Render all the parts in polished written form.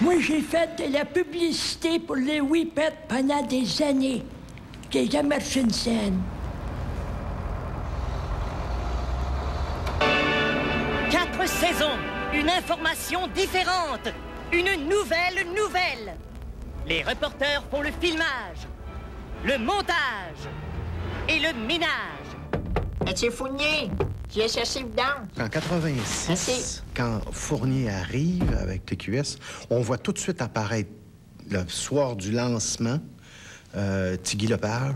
Moi, j'ai fait de la publicité pour les Whippets pendant des années. J'ai jamais reçu une scène. 4 saisons, une information différente, une nouvelle nouvelle. Les reporters font le filmage, le montage et le ménage. Monsieur Fournier, tu es cherché dedans. En 86, Merci. quand Fournier arrive avec TQS, on voit tout de suite apparaître, le soir du lancement, Tigui Lepage.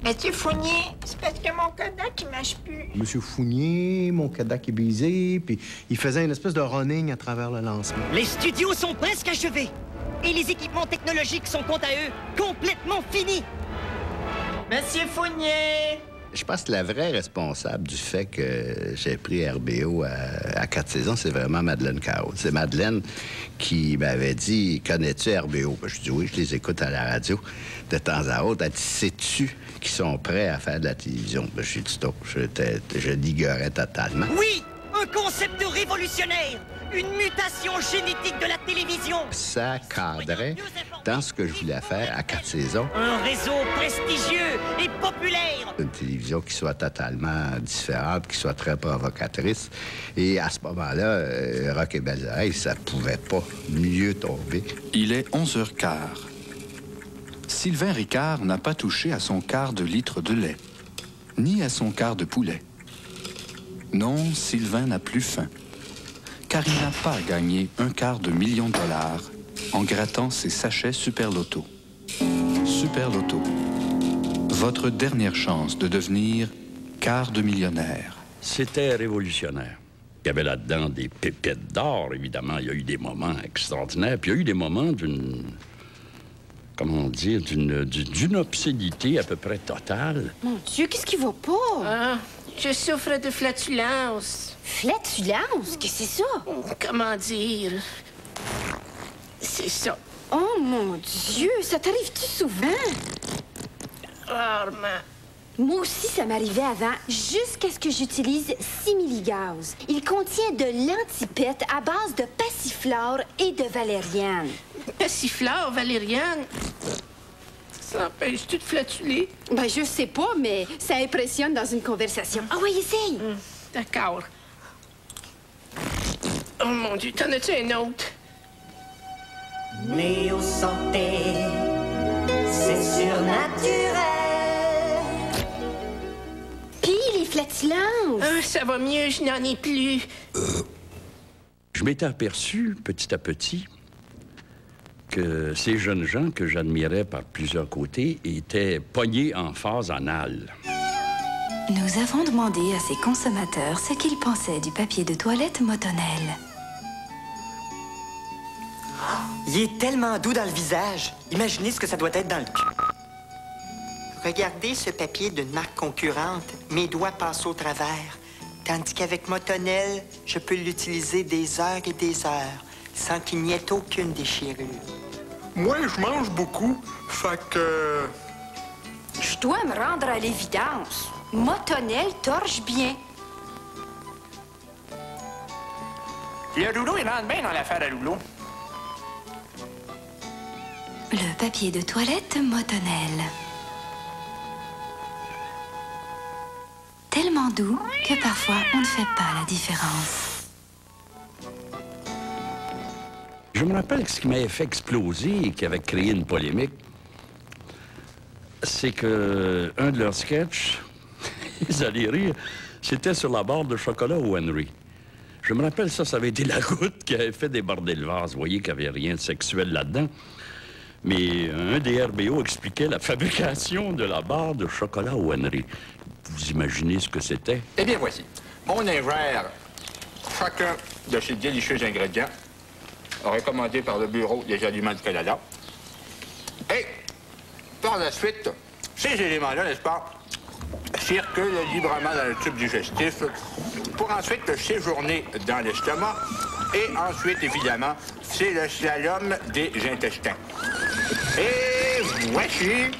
Monsieur Fournier, c'est parce que mon Kodak, il marche plus. Monsieur Fournier, mon Kodak est brisé, puis il faisait une espèce de running à travers le lancement. Les studios sont presque achevés et les équipements technologiques sont quant à eux complètement finis. Monsieur Fournier! Je pense que la vraie responsable du fait que j'ai pris RBO à 4 saisons, c'est vraiment Madeleine Caro. C'est Madeleine qui m'avait dit « Connais-tu RBO? » Je dis « Oui, je les écoute à la radio de temps à autre. » Elle dit « Sais-tu qu'ils sont prêts à faire de la télévision? » Je dis « Stop, je l'ignorais totalement. » Oui, un concept révolutionnaire, une mutation génétique de la télévision. Ça cadrait dans ce que je voulais faire à 4 saisons. Un réseau prestigieux et populaire. Une télévision qui soit totalement différente, qui soit très provocatrice. Et à ce moment-là, Rock et Belles Oreilles, ça pouvait pas mieux tomber. Il est 11h15. Sylvain Ricard n'a pas touché à son quart de litre de lait, ni à son quart de poulet. Non, Sylvain n'a plus faim, car il n'a pas gagné $250 000 en grattant ses sachets Super Loto. Super Loto, votre dernière chance de devenir quart de millionnaire. C'était révolutionnaire. Il y avait là-dedans des pépites d'or, évidemment. Il y a eu des moments extraordinaires, puis il y a eu des moments d'une... comment dire, d'une obscénité à peu près totale. Mon Dieu, qu'est-ce qui va pas? Ah, je souffre de flatulence. Flatulence? Qu'est-ce que c'est ça? Comment dire? C'est ça. Oh, mon Dieu, ça t'arrive-tu souvent? Rarement. Moi aussi, ça m'arrivait avant, jusqu'à ce que j'utilise Similigaz. Il contient de l'antipète à base de passiflore et de valériane. Passiflore, valériane, ça empêche-tu de flatuler? Ben, je sais pas, mais ça impressionne dans une conversation. Ah oui, essaye! D'accord. Oh mon Dieu, t'en as-tu un autre? Néo Santé, c'est surnaturel. Puis les flatulences! Ah, ça va mieux, je n'en ai plus. Je m'étais aperçu, petit à petit, que ces jeunes gens que j'admirais par plusieurs côtés étaient pognés en phase anale. Nous avons demandé à ces consommateurs ce qu'ils pensaient du papier de toilette Motonel. Il est tellement doux dans le visage. Imaginez ce que ça doit être dans le cul. Regardez ce papier d'une marque concurrente. Mes doigts passent au travers. Tandis qu'avec Motonel, je peux l'utiliser des heures et des heures sans qu'il n'y ait aucune déchirure. Moi, je mange beaucoup, fait que... Je dois me rendre à l'évidence. Motonel torche bien. Le rouleau, il rentre bien dans l'affaire à rouleau. Le papier de toilette Motonel. Tellement doux que parfois on ne fait pas la différence. Je me rappelle que ce qui m'avait fait exploser et qui avait créé une polémique, c'est que un de leurs sketchs, ils allaient rire, c'était sur la barre de chocolat au Henry. Je me rappelle ça avait été la goutte qui avait fait déborder le vase. Vous voyez qu'il n'y avait rien de sexuel là-dedans. Mais un des RBO expliquait la fabrication de la barre de chocolat au Henry. Vous imaginez ce que c'était? Eh bien, voici. On ingère chacun de ces délicieux ingrédients recommandés par le Bureau des aliments du Canada. Et, par la suite, ces éléments-là, n'est-ce pas, circulent librement dans le tube digestif pour ensuite séjourner dans l'estomac. Et ensuite, évidemment, c'est le slalom des intestins. Et voici,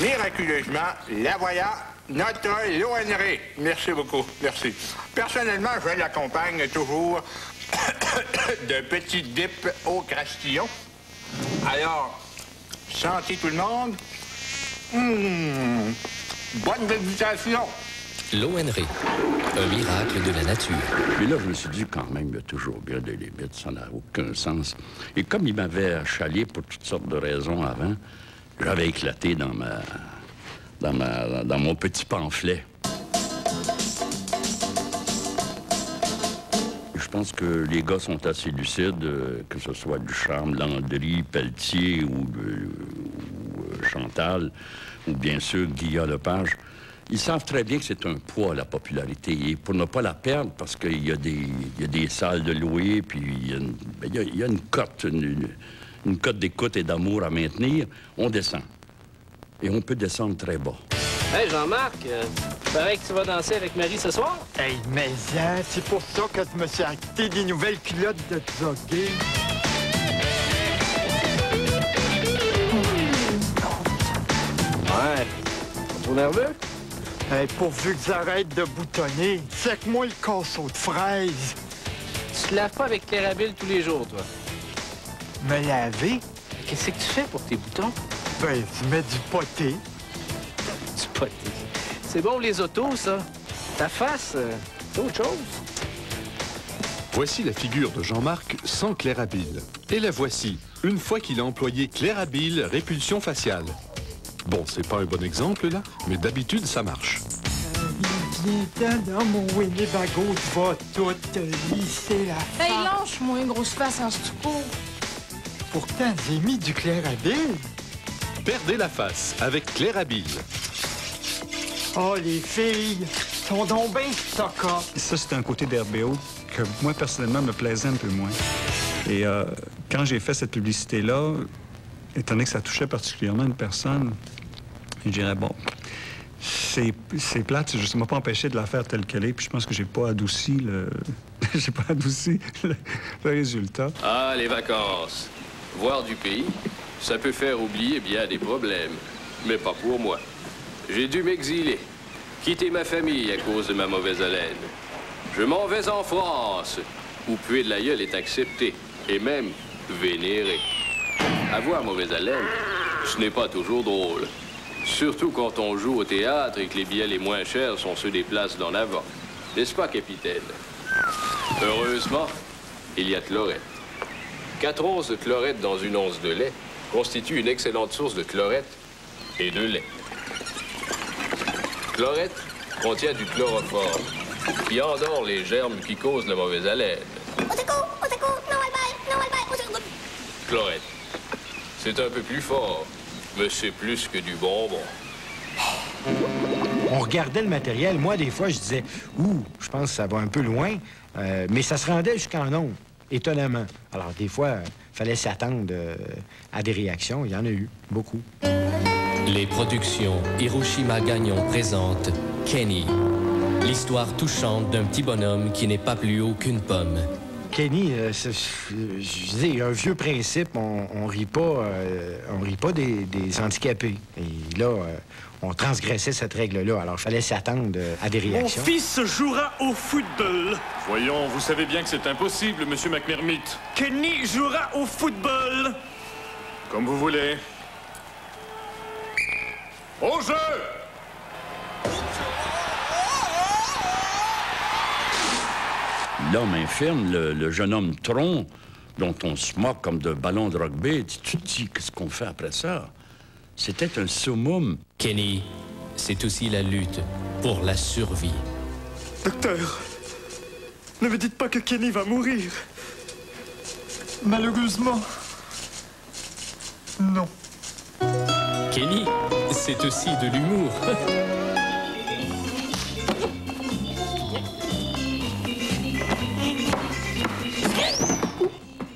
miraculeusement, la voilà, notre l'ONRI. Merci beaucoup, merci. Personnellement, je l'accompagne toujours de petits dips au crastillon. Alors, santé tout le monde. Bonne dégustation. L'ONRI, un miracle de la nature. Puis là, je me suis dit, quand même, il y a toujours bien des limites, ça n'a aucun sens. Et comme il m'avait achalé pour toutes sortes de raisons avant, j'avais éclaté dans mon petit pamphlet. Je pense que les gars sont assez lucides, que ce soit Ducharme, Landry, Pelletier ou Chantal, ou bien sûr Guillaume Lepage. Ils savent très bien que c'est un poids, la popularité. Et pour ne pas la perdre, parce qu'il y a des salles de louer, puis il y a une cote, une cote d'écoute et d'amour à maintenir, on descend. Et on peut descendre très bas. Hey, Jean-Marc, paraît que tu vas danser avec Marie ce soir? Hey, mais c'est pour ça que je me suis acheté des nouvelles culottes de jogging. Ouais. Trop nerveux? Hey, pourvu que j'arrête de boutonner, c'est que moi le casseau de fraises. Tu te laves pas avec Clairabile tous les jours, toi? Me laver? Qu'est-ce que tu fais pour tes boutons? Ben, je mets du poté. Du poté? C'est bon les autos, ça. Ta face, c'est autre chose. Voici la figure de Jean-Marc sans Clairabile. Et la voici, une fois qu'il a employé Clairabile répulsion faciale. Bon, c'est pas un bon exemple, là, mais d'habitude, ça marche. Viens dans mon Winnebago, tu vas tout lisser la face. Hey, lâche-moi une grosse face en stucco. Pourtant, j'ai mis du Clairabile. Perdez la face avec Clairabile. Oh, les filles sont donc bien stock-up. Ça, c'est un côté d'RBO que moi, personnellement, me plaisait un peu moins. Et quand j'ai fait cette publicité-là, étant donné que ça touchait particulièrement une personne, je dirais, bon, c'est plate, ça ne m'a pas empêché de la faire telle qu'elle est, puis je pense que j'ai pas adouci le... j'ai pas adouci le résultat. Ah, les vacances. Voir du pays, ça peut faire oublier bien des problèmes. Mais pas pour moi. J'ai dû m'exiler, quitter ma famille à cause de ma mauvaise haleine. Je m'en vais en France, où puer de la gueule est accepté, et même vénéré. Avoir mauvaise haleine, ce n'est pas toujours drôle. Surtout quand on joue au théâtre et que les billets les moins chers sont ceux des places d'en avant. N'est-ce pas, capitaine? Heureusement, il y a chlorette. 4 onces de chlorette dans une once de lait constitue une excellente source de chlorette et de lait. Chlorette contient du chloroforme, qui endort les germes qui causent la mauvaise haleine. Chlorette. C'est un peu plus fort, mais c'est plus que du bonbon. On regardait le matériel. Moi, des fois, je disais, ouh, je pense que ça va un peu loin. Mais ça se rendait jusqu'en ondes, étonnamment. Alors, des fois, il fallait s'attendre à des réactions. Il y en a eu, beaucoup. Les productions Hiroshima Gagnon présentent Kenny. L'histoire touchante d'un petit bonhomme qui n'est pas plus haut qu'une pomme. Kenny, je disais, un vieux principe, on rit pas des handicapés. Et là, on transgressait cette règle-là, alors il fallait s'attendre à des réactions. Mon fils jouera au football. Voyons, vous savez bien que c'est impossible, Monsieur McMermott. Kenny jouera au football. Comme vous voulez. Au jeu! L'homme infirme, le jeune homme tronc, dont on se moque comme de ballons de rugby, tu te dis, qu'est-ce qu'on fait après ça? C'était un summum. Kenny, c'est aussi la lutte pour la survie. Docteur, ne me dites pas que Kenny va mourir. Malheureusement, non. Kenny, c'est aussi de l'humour.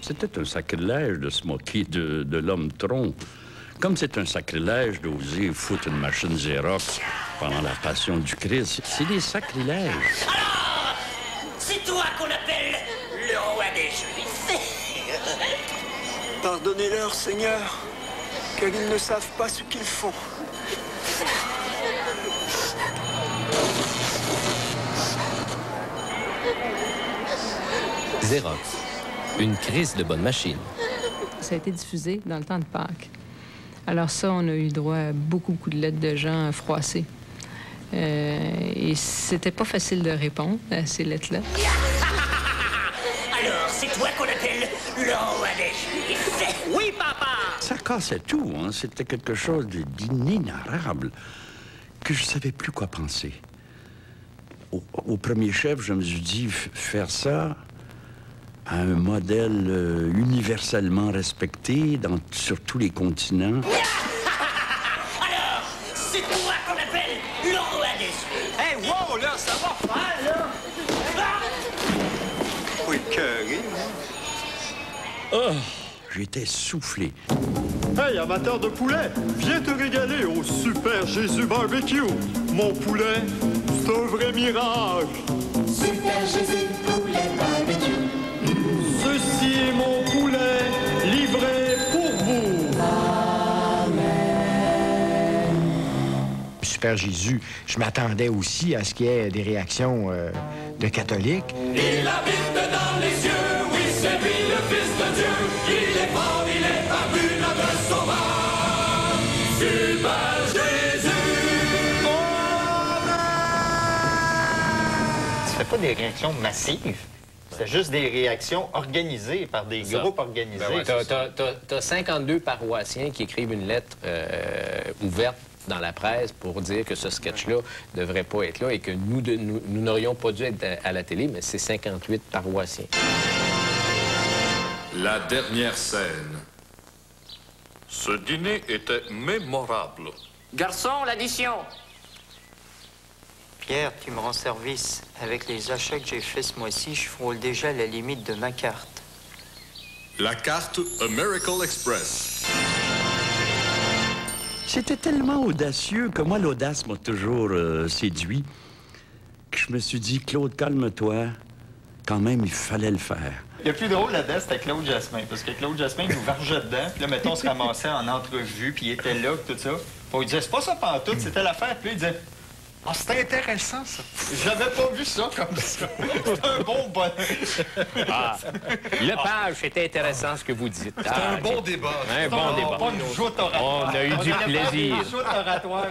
C'était un sacrilège de se moquer de l'homme tronc. Comme c'est un sacrilège d'oser foutre une machine Xerox pendant la passion du Christ. C'est des sacrilèges. Alors, c'est toi qu'on appelle le roi des Juifs. Pardonnez-leur, Seigneur, car ils ne savent pas ce qu'ils font. Xerox, une crise de bonne machine. Ça a été diffusé dans le temps de Pâques. Alors ça, on a eu droit à beaucoup de lettres de gens froissés. Et c'était pas facile de répondre à ces lettres-là. Alors, c'est toi qu'on appelle le roi des Juifs? Oui, papa! Ça cassait tout, hein. C'était quelque chose d'inénarrable que je savais plus quoi penser. Au premier chef, je me suis dit, faire ça à un modèle universellement respecté sur tous les continents. Alors, c'est toi qu'on appelle le roi des Juifs? Hey, wow, là, ça va faire, là! Oui, Oh, j'étais soufflé. Hey, amateur de poulet, viens te régaler au Super Jésus Barbecue. Mon poulet, c'est un vrai miracle. Super Jésus poulet barbecue. Ceci est mon poulet livré pour vous. Super Jésus, je m'attendais aussi à ce qu'il y ait des réactions de catholiques. Il habite dans les cieux, oui, c'est lui le Fils de Dieu. Il est fort, il est vaincu, notre sauveur. Super Jésus. C'était pas des réactions massives. C'était juste des réactions organisées par des groupes organisés. Ben ouais, t'as 52 paroissiens qui écrivent une lettre ouverte dans la presse pour dire que ce sketch-là ne devrait pas être là et que nous n'aurions pas dû être à la télé, mais c'est 58 paroissiens. La dernière scène. Ce dîner était mémorable. Garçon, l'addition! Pierre, tu me rends service. Avec les achats que j'ai faits ce mois-ci, je frôle déjà la limite de ma carte. La carte A Miracle Express. C'était tellement audacieux que moi, l'audace m'a toujours séduit, que je me suis dit, Claude, calme-toi. Quand même, il fallait le faire. Le plus drôle là-dedans, c'était Claude Jasmin. Parce que Claude Jasmin, il nous vargeait dedans. Puis là, mettons, on se ramassait en entrevue, puis il était là, puis tout ça. Puis on lui disait, c'est pas ça pantoute, c'était l'affaire. Puis là, il disait, ah, c'était intéressant, ça. J'avais pas vu ça comme ça. C'est un bon bonheur. Ah, Lepage, c'était intéressant ce que vous dites. C'était un bon débat. Un bon débat. Pas une joute oratoire. On a eu du plaisir. Une joute oratoire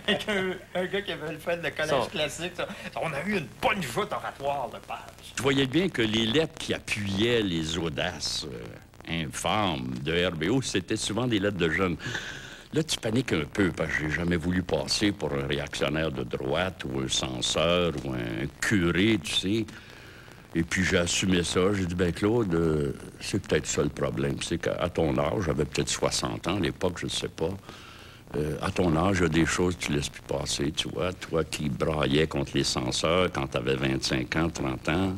avec un gars qui avait fait le collège classique. Ça. On a eu une bonne joute oratoire, Lepage. Je voyais bien que les lettres qui appuyaient les audaces infâmes de RBO, c'était souvent des lettres de jeunes. Là, tu paniques un peu, parce que j'ai jamais voulu passer pour un réactionnaire de droite ou un censeur ou un curé, tu sais. Et puis j'ai assumé ça. J'ai dit, ben Claude, c'est peut-être ça le problème. C'est qu'à ton âge, j'avais peut-être 60 ans à l'époque, je ne sais pas. À ton âge, il y a des choses que tu ne laisses plus passer, tu vois. Toi qui braillais contre les censeurs quand tu avais 25 ans, 30 ans,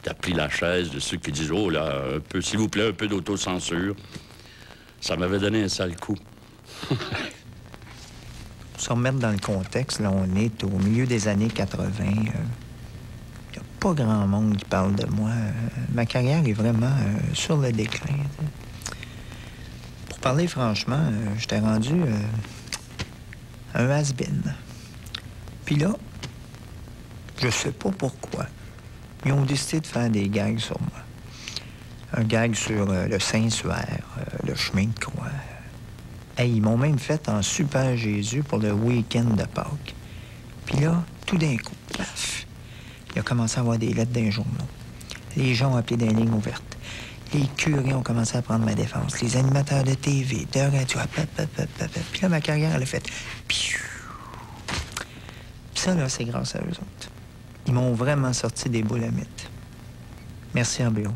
tu as pris la chaise de ceux qui disent, oh là, un peu, s'il vous plaît, un peu d'autocensure. Ça m'avait donné un sale coup. Pour se remettre dans le contexte, là, on est au milieu des années 80. Il n'y a pas grand monde qui parle de moi. Ma carrière est vraiment sur le déclin. Pour parler franchement, j'étais rendu un has-been. Puis là, je sais pas pourquoi, ils ont décidé de faire des gags sur moi. Un gag sur le Saint-Suaire, le chemin de croix. Hey, ils m'ont même fait en Super Jésus pour le week-end de Pâques. Puis là, tout d'un coup, paf, il a commencé à avoir des lettres dans les journaux. Les gens ont appelé des lignes ouvertes. Les curés ont commencé à prendre ma défense. Les animateurs de TV, de radio, puis là, ma carrière, elle a fait... Puis ça, là, c'est grâce à eux autres. Ils m'ont vraiment sorti des boules à mythe. Merci, RBO.